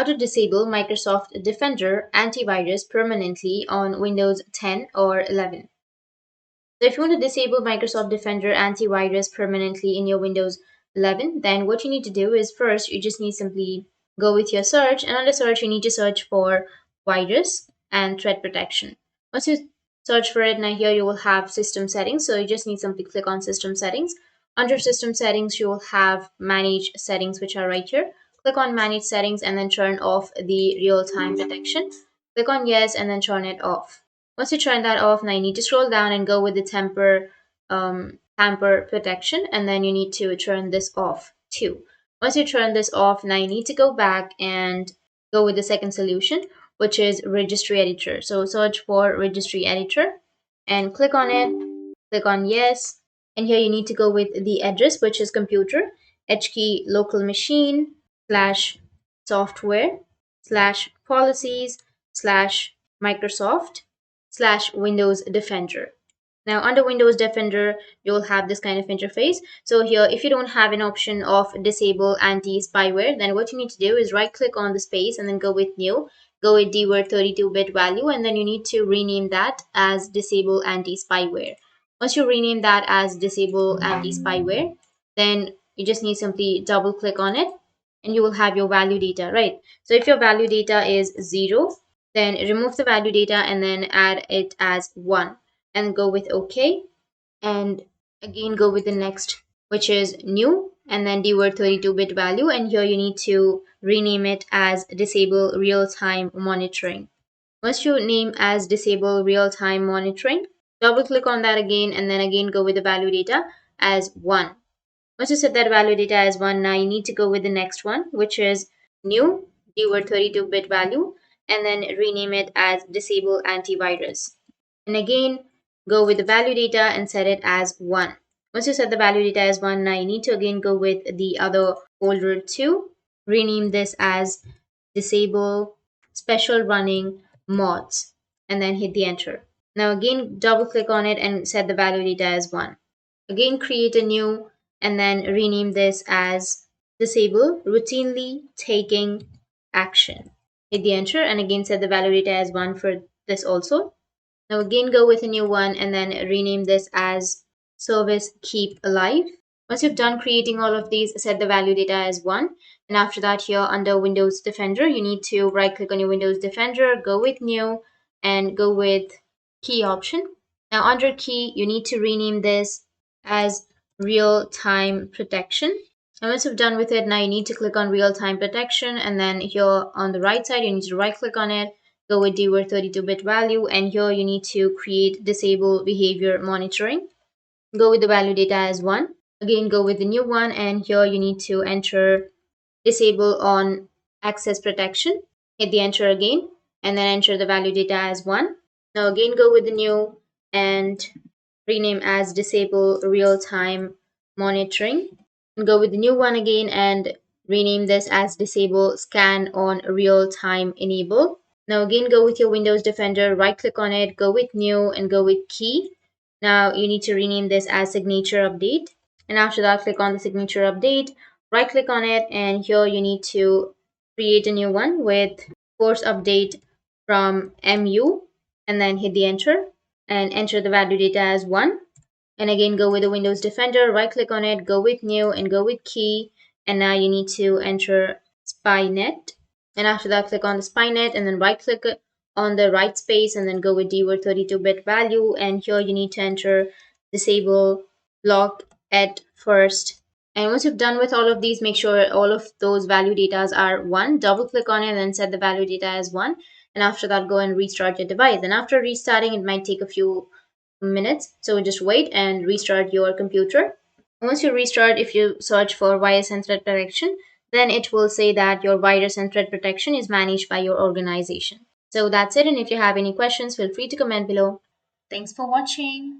to disable Microsoft Defender antivirus permanently on Windows 10 or 11. So if you want to disable Microsoft Defender antivirus permanently in your Windows 11, then what you need to do is first you just need simply go with your search, and under search you need to search for virus and threat protection. Once you search for it, now here you will have system settings, so you just need simply click on system settings. Under system settings you will have manage settings, which are right here. Click on manage settings and then turn off the real-time protection. Click on yes and then turn it off. Once you turn that off, now you need to scroll down and go with the tamper protection, and then you need to turn this off too. Once you turn this off, now you need to go back and go with the second solution, which is Registry Editor. So search for Registry Editor and click on it, click on yes, and here you need to go with the address, which is computer, HKey local machine / software / policies / Microsoft / Windows Defender. Now under Windows Defender, you'll have this kind of interface. So here, if you don't have an option of disable anti-spyware, then what you need to do is right click on the space and then go with new, go with dword 32-bit value, and then you need to rename that as disable anti-spyware. Once you rename that as disable anti-spyware, then you just need simply double click on it and you will have your value data, right? So if your value data is 0, then remove the value data and then add it as 1 and go with OK, and again go with the next, which is new, and then dword 32-bit value, and here you need to rename it as disable real-time monitoring. Once you name as disable real-time monitoring, double click on that again and then again go with the value data as 1. Once you set that value data as 1, now you need to go with the next one, which is new, dword 32-bit value, and then rename it as disable antivirus. And again, go with the value data and set it as 1. Once you set the value data as 1, now you need to again go with the other folder 2, rename this as disable special running mods, and then hit the enter. Now again, double click on it and set the value data as 1. Again, create a new and then rename this as disable routinely taking action. Hit the enter and again set the value data as 1 for this also. Now again go with a new one and then rename this as service keep alive. Once you've done creating all of these, set the value data as 1, and after that here under Windows Defender you need to right click on your Windows Defender, go with new and go with key option. Now under key you need to rename this as real-time protection. And once you've done with it, now you need to click on real-time protection, and then here on the right side you need to right click on it, go with dword 32-bit value, and here you need to create disable behavior monitoring. Go with the value data as 1. Again go with the new one, and here you need to enter disable on access protection. Hit the enter again and then enter the value data as 1. Now again go with the new and rename as disable real-time monitoring, and go with the new one again and rename this as disable scan on real-time enable. Now again go with your Windows Defender, right click on it, go with new and go with key. Now you need to rename this as signature update, and after that click on the signature update, right click on it, and here you need to create a new one with force update from MU and then hit the enter and enter the value data as 1. And again go with the Windows Defender, right click on it, go with new and go with key, and now you need to enter spynet, and after that click on the spynet and then right click on the right space and then go with dword 32-bit value, and here you need to enter disable block at first. And once you've done with all of these, make sure all of those value datas are 1, double click on it and then set the value data as 1, and after that go and restart your device. And after restarting, it might take a few minutes, so just wait and restart your computer. Once you restart, if you search for virus and threat protection, then it will say that your virus and threat protection is managed by your organization. So that's it, and if you have any questions, feel free to comment below. Thanks for watching.